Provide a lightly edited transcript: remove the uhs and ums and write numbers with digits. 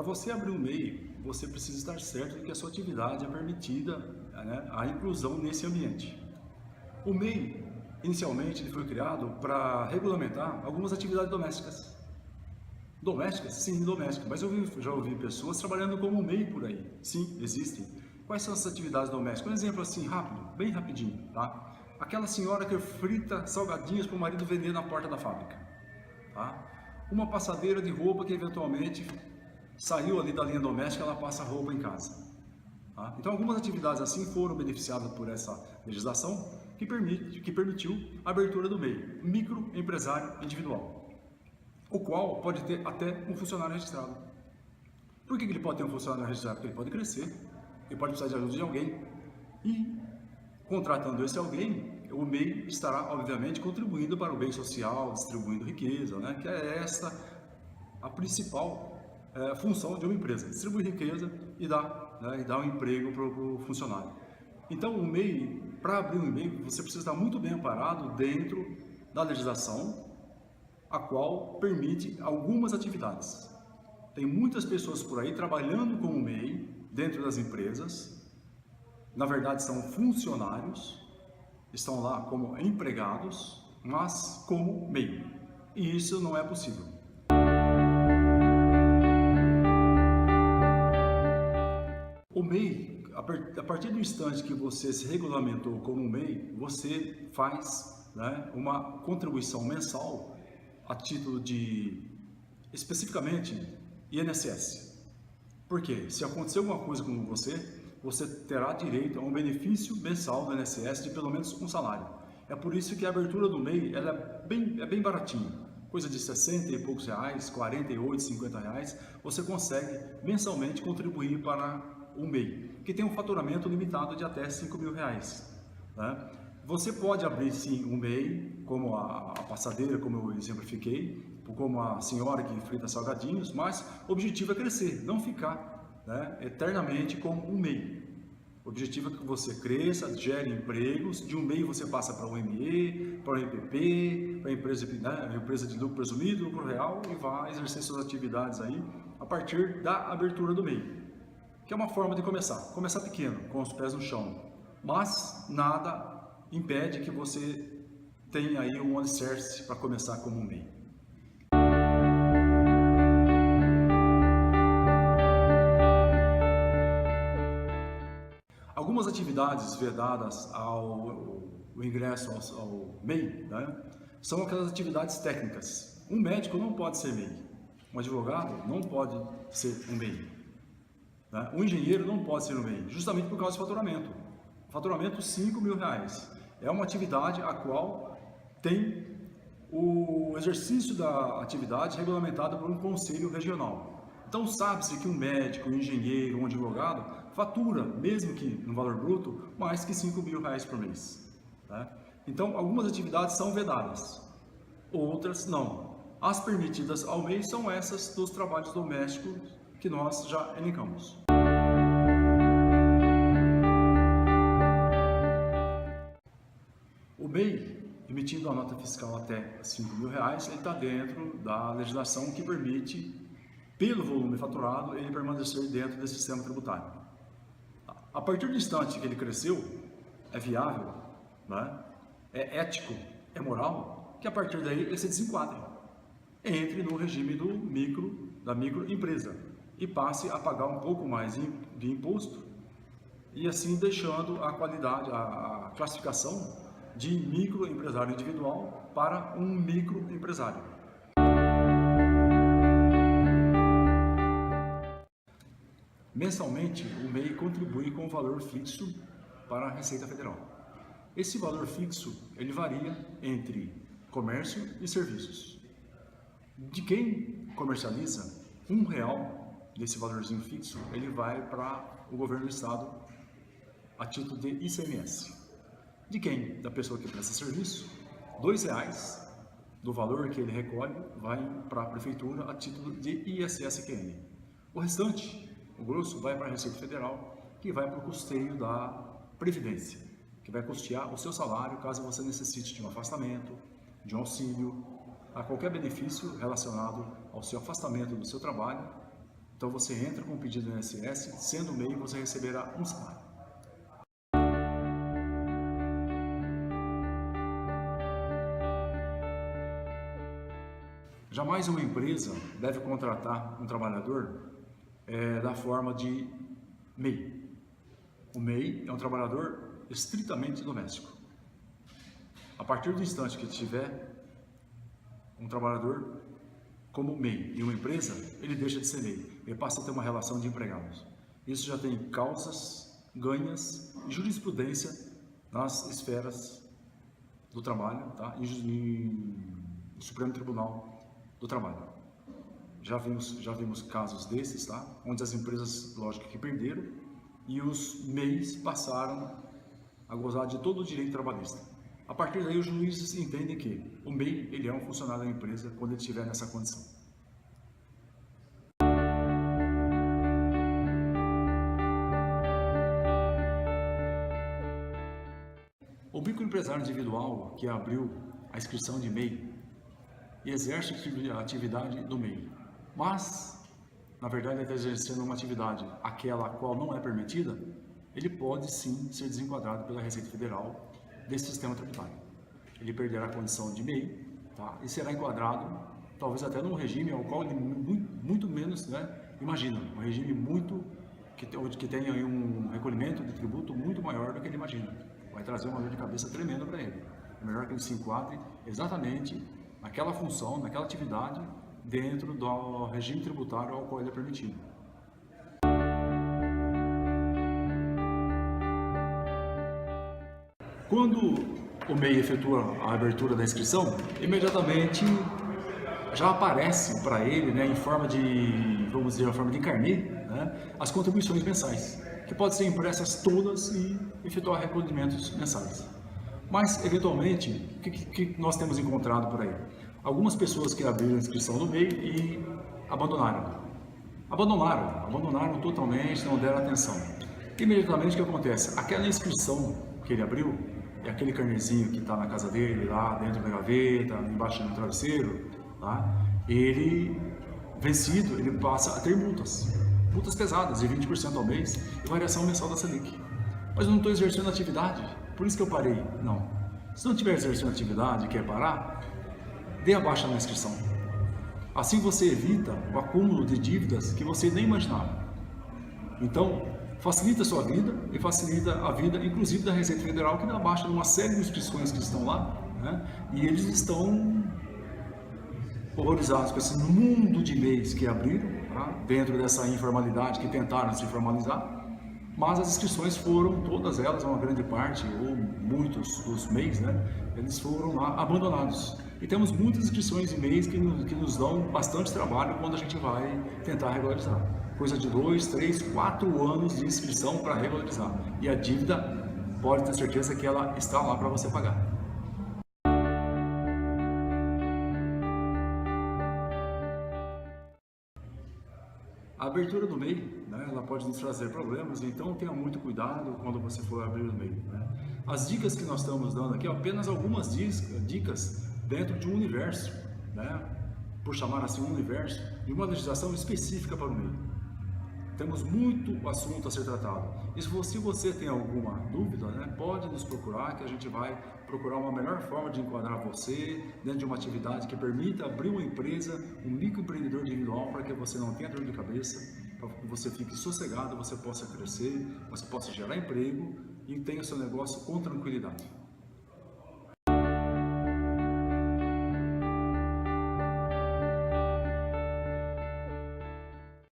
você abrir um MEI, você precisa estar certo de que a sua atividade é permitida, né, a inclusão nesse ambiente. O MEI, inicialmente, ele foi criado para regulamentar algumas atividades domésticas. Domésticas? Sim, domésticas. Mas eu já ouvi pessoas trabalhando como MEI por aí. Sim, existem. Quais são essas atividades domésticas? Um exemplo assim, rápido, bem rapidinho, tá? Aquela senhora que frita salgadinhos para o marido vender na porta da fábrica, tá? Uma passadeira de roupa que eventualmente saiu ali da linha doméstica, ela passa roupa em casa. Tá? Então, algumas atividades assim foram beneficiadas por essa legislação que permitiu a abertura do MEI, microempresário individual, o qual pode ter até um funcionário registrado. Por que ele pode ter um funcionário registrado? Porque ele pode crescer, ele pode precisar de ajuda de alguém e, contratando esse alguém, o MEI estará, obviamente, contribuindo para o bem social, distribuindo riqueza, né? Que é esta a principal função de uma empresa, distribuir riqueza e dar um emprego para o funcionário. Então, o MEI, para abrir um MEI, você precisa estar muito bem amparado dentro da legislação, a qual permite algumas atividades. Tem muitas pessoas por aí trabalhando como MEI dentro das empresas, na verdade são funcionários, estão lá como empregados, mas como MEI, e isso não é possível. O MEI, a partir do instante que você se regulamentou como MEI, você faz, né, uma contribuição mensal a título de, especificamente, INSS. Por quê? Se acontecer alguma coisa com você terá direito a um benefício mensal do INSS de pelo menos um salário. É por isso que a abertura do MEI ela é bem baratinha. Coisa de 60 e poucos reais, 48, 50 reais, você consegue mensalmente contribuir para o MEI, que tem um faturamento limitado de até 5 mil reais. Né? Você pode abrir sim um MEI, como a passadeira, como eu exemplifiquei, como a senhora que frita salgadinhos, mas o objetivo é crescer, não ficar, né, eternamente como um MEI. O objetivo é que você cresça, gere empregos, de um MEI você passa para o ME, para o EPP, para a empresa de lucro presumido, lucro real, e vai exercer suas atividades aí a partir da abertura do MEI, que é uma forma de começar pequeno, com os pés no chão, mas nada impede que você tenha aí um alicerce para começar como um MEI. Algumas atividades vedadas ao ingresso ao MEI, né, são aquelas atividades técnicas. Um médico não pode ser MEI, um advogado não pode ser um MEI, né? Um engenheiro não pode ser um MEI, justamente por causa do faturamento. Faturamento 5 mil reais. É uma atividade a qual tem o exercício da atividade regulamentado por um conselho regional. Então sabe-se que um médico, um engenheiro, um advogado fatura, mesmo que no valor bruto, mais que 5 mil reais por mês. Tá? Então algumas atividades são vedadas, outras não. As permitidas ao MEI são essas dos trabalhos domésticos que nós já elencamos. O MEI, emitindo a nota fiscal até 5 mil reais, ele está dentro da legislação que permite, pelo volume faturado, ele permanecer dentro desse sistema tributário. A partir do instante que ele cresceu, é viável, né? É ético, é moral, que a partir daí ele se desenquadre, entre no regime da microempresa e passe a pagar um pouco mais de imposto e assim deixando a qualidade, a classificação de microempresário individual para um microempresário. Mensalmente, o MEI contribui com um valor fixo para a Receita Federal. Esse valor fixo, ele varia entre comércio e serviços. De quem comercializa, R$1 desse valorzinho fixo, ele vai para o governo do estado a título de ICMS. De quem? Da pessoa que presta serviço, R$2 do valor que ele recolhe vai para a prefeitura a título de ISS-QN. O restante, o grosso, vai para a Receita Federal, que vai para o custeio da Previdência, que vai custear o seu salário caso você necessite de um afastamento, de um auxílio, a qualquer benefício relacionado ao seu afastamento do seu trabalho, Então você entra com o pedido do INSS, sendo MEI, você receberá um salário. Jamais uma empresa deve contratar um trabalhador da forma de MEI. O MEI é um trabalhador estritamente doméstico. A partir do instante que tiver um trabalhador como MEI em uma empresa, ele deixa de ser MEI, ele passa a ter uma relação de empregados. Isso já tem causas, ganhas e jurisprudência nas esferas do trabalho, tá? E no Supremo Tribunal do Trabalho. Já vimos casos desses, tá? Onde as empresas, lógico, que perderam e os MEIs passaram a gozar de todo o direito trabalhista. A partir daí, os juízes entendem que o MEI ele é um funcionário da empresa quando ele estiver nessa condição. O microempresário individual que abriu a inscrição de MEI e exerce a atividade do MEI, mas, na verdade, ele está exercendo uma atividade, aquela a qual não é permitida, ele pode sim ser desenquadrado pela Receita Federal desse sistema tributário. Ele perderá a condição de MEI, tá? E será enquadrado, talvez até num regime ao qual ele muito menos, né, imagina, um regime que tenha um recolhimento de tributo muito maior do que ele imagina. Vai trazer uma dor de cabeça tremenda para ele. É melhor que ele se enquadre exatamente naquela função, naquela atividade, dentro do regime tributário ao qual ele é permitido. Quando o MEI efetua a abertura da inscrição, imediatamente já aparece para ele, né, em forma de, vamos dizer, uma forma de carnê, né, as contribuições mensais, que podem ser impressas todas e efetuar recolhimentos mensais. Mas, eventualmente, o que nós temos encontrado por aí? Algumas pessoas que abriram a inscrição no MEI e abandonaram totalmente, não deram atenção. Imediatamente, o que acontece? Aquela inscrição que ele abriu, é aquele carnezinho que está na casa dele, lá dentro da gaveta, embaixo do travesseiro, tá? Ele, vencido, ele passa a ter multas pesadas, de 20% ao mês e variação mensal da Selic. Mas eu não estou exercendo atividade, por isso que eu parei. Não. Se não estiver exercendo atividade e quer parar, dê a baixa na inscrição. Assim você evita o acúmulo de dívidas que você nem imaginava. Então, facilita a sua vida e facilita a vida, inclusive, da Receita Federal, que dá baixa numa série de inscrições que estão lá, né? E eles estão horrorizados com esse mundo de MEIs que abriram, tá? Dentro dessa informalidade, que tentaram se formalizar, mas as inscrições foram, todas elas, uma grande parte, ou muitos dos MEIs, né? Eles foram lá abandonados. E temos muitas inscrições de MEIs que nos dão bastante trabalho quando a gente vai tentar regularizar. Coisa de 2, 3, 4 anos de inscrição para regularizar. E a dívida, pode ter certeza que ela está lá para você pagar. A abertura do MEI, né, ela pode nos trazer problemas, então tenha muito cuidado quando você for abrir o MEI. Né? As dicas que nós estamos dando aqui, apenas algumas dicas dentro de um universo, né, por chamar assim um universo, de uma legislação específica para o MEI. Temos muito assunto a ser tratado. E se você tem alguma dúvida, né, pode nos procurar, que a gente vai procurar uma melhor forma de enquadrar você dentro de uma atividade que permita abrir uma empresa, um microempreendedor individual, para que você não tenha dor de cabeça, para que você fique sossegado, você possa crescer, você possa gerar emprego e tenha o seu negócio com tranquilidade.